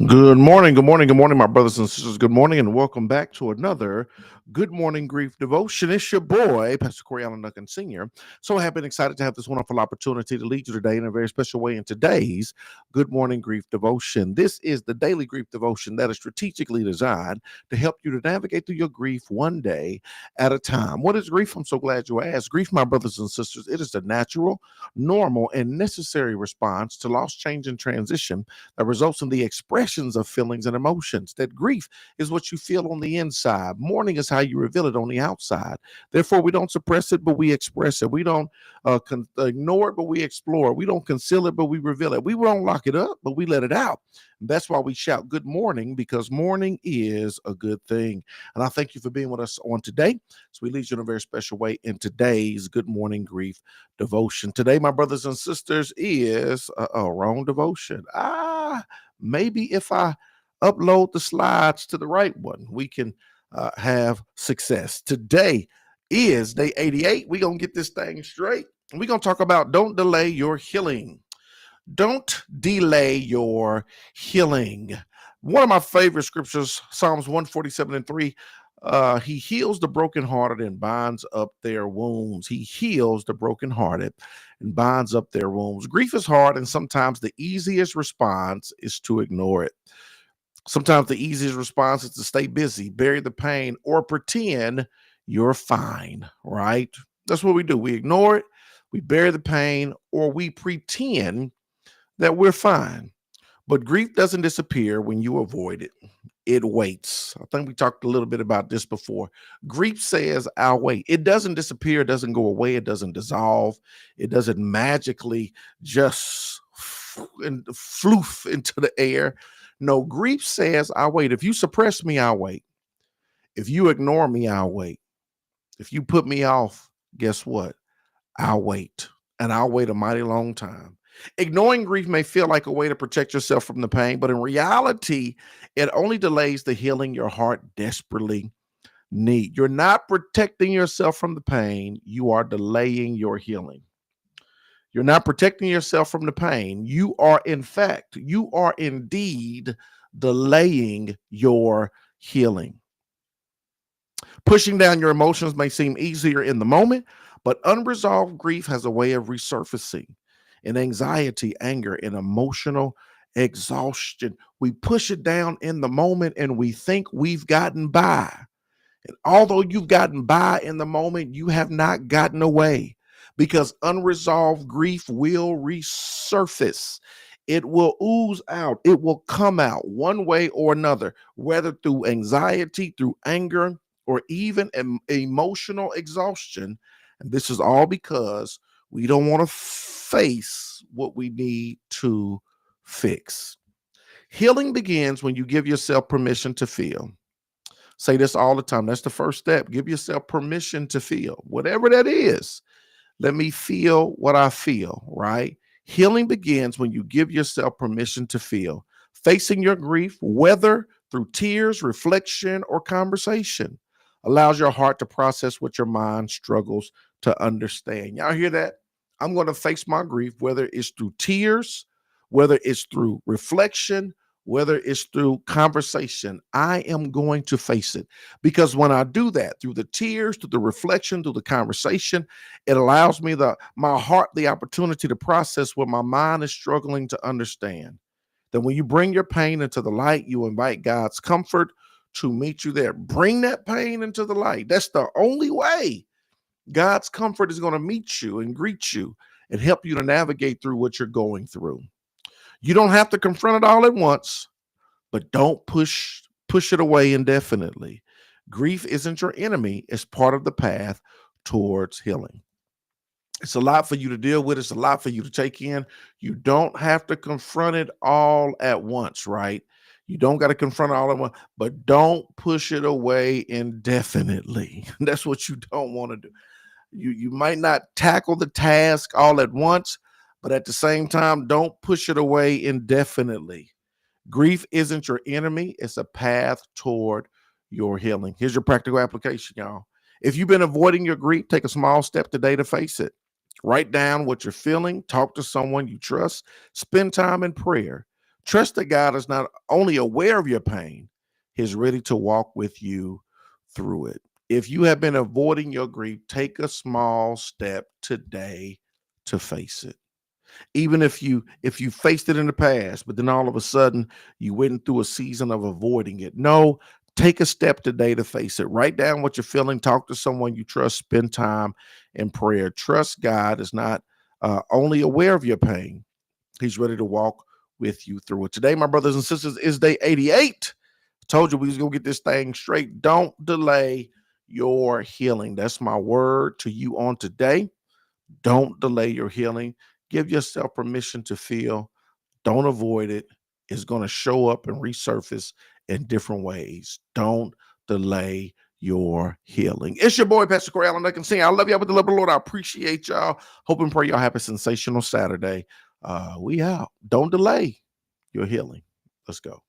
Good morning, good morning, good morning, my brothers and sisters. Good morning, and welcome back to another Good Morning Grief devotion. It's your boy, Pastor Corey Allen Duncan Sr. So happy and excited to have this wonderful opportunity to lead you today in a very special way in today's Good Morning Grief devotion. This is the daily grief devotion that is strategically designed to help you to navigate through your grief one day at a time. What is grief? I'm so glad you asked. Grief, my brothers and sisters, it is the natural, normal, and necessary response to loss, change, and transition that results in the expressions of feelings and emotions. That grief is what you feel on the inside. Mourning is how you reveal it on the outside. Therefore, we don't suppress it, but we express it. We don't ignore it, but we explore it. We don't conceal it, but we reveal it. We won't lock it up, but we let it out. And that's why we shout good morning, because morning is a good thing. And I thank you for being with us on today. So we lead you in a very special way in today's Good Morning Grief devotion. Today, my brothers and sisters, is a wrong devotion. Maybe if I upload the slides to the right one, we can have success. Today is day 88. We're going to get this thing straight. We're going to talk about don't delay your healing. Don't delay your healing. One of my favorite scriptures, Psalms 147:3. He heals the brokenhearted and binds up their wounds. He heals the brokenhearted and binds up their wounds. Grief is hard, and sometimes the easiest response is to ignore it. Sometimes the easiest response is to stay busy, bury the pain, or pretend you're fine, right? That's what we do. We ignore it, we bury the pain, or we pretend that we're fine. But grief doesn't disappear when you avoid it. It waits. I think we talked a little bit about this before. Grief says, I'll wait. It doesn't disappear, it doesn't go away, it doesn't dissolve, it doesn't magically just and floof into the air. No, grief says, I'll wait. If you suppress me, I'll wait. If you ignore me, I'll wait. If you put me off, guess what? I'll wait. And I'll wait a mighty long time. Ignoring grief may feel like a way to protect yourself from the pain, but in reality, it only delays the healing your heart desperately needs. You're not protecting yourself from the pain, you are delaying your healing. You're not protecting yourself from the pain. You are, in fact, you are indeed delaying your healing. Pushing down your emotions may seem easier in the moment, but unresolved grief has a way of resurfacing in anxiety, anger, and emotional exhaustion. We push it down in the moment and we think we've gotten by. And although you've gotten by in the moment, you have not gotten away, because unresolved grief will resurface. It will ooze out. It will come out one way or another, whether through anxiety, through anger, or even emotional exhaustion. And this is all because we don't want to face what we need to fix. Healing begins when you give yourself permission to feel. Say this all the time. That's the first step. Give yourself permission to feel, whatever that is. Let me feel what I feel, right? Healing begins when you give yourself permission to feel. Facing your grief, whether through tears, reflection, or conversation, allows your heart to process what your mind struggles to understand. Y'all hear that? I'm going to face my grief, whether it's through tears, whether it's through reflection, whether it's through conversation. I am going to face it, because when I do that, through the tears, through the reflection, through the conversation, it allows me my heart the opportunity to process what my mind is struggling to understand. Then when you bring your pain into the light, you invite God's comfort to meet you there. Bring that pain into the light. That's the only way God's comfort is going to meet you and greet you and help you to navigate through what you're going through. You don't have to confront it all at once, but don't push it away indefinitely. Grief isn't your enemy, it's part of the path towards healing. It's a lot for you to deal with, it's a lot for you to take in. You don't have to confront it all at once, right? You don't got to confront it all at once, but don't push it away indefinitely. That's what you don't want to do. You might not tackle the task all at once, but at the same time, don't push it away indefinitely. Grief isn't your enemy, it's a path toward your healing. Here's your practical application, y'all. If you've been avoiding your grief, take a small step today to face it. Write down what you're feeling, talk to someone you trust, spend time in prayer Trust that God is not only aware of your pain, He's ready to walk with you through it. If you have been avoiding your grief, take a small step today to face it. Even if you faced it in the past, but then all of a sudden you went through a season of avoiding it. No, take a step today to face it. Write down what you're feeling, talk to someone you trust, spend time in prayer. Trust God is not only aware of your pain, He's ready to walk with you through it. Today, my brothers and sisters, is day 88. Told you we was gonna get this thing straight. Don't delay your healing. That's my word to you on today. Don't delay your healing. Give yourself permission to feel. Don't avoid it. It's going to show up and resurface in different ways. Don't delay your healing. It's your boy, Pastor Corey Allen. I can sing. I love y'all with the love of the Lord. I appreciate y'all. Hope and pray y'all have a sensational Saturday. We out. Don't delay your healing. Let's go.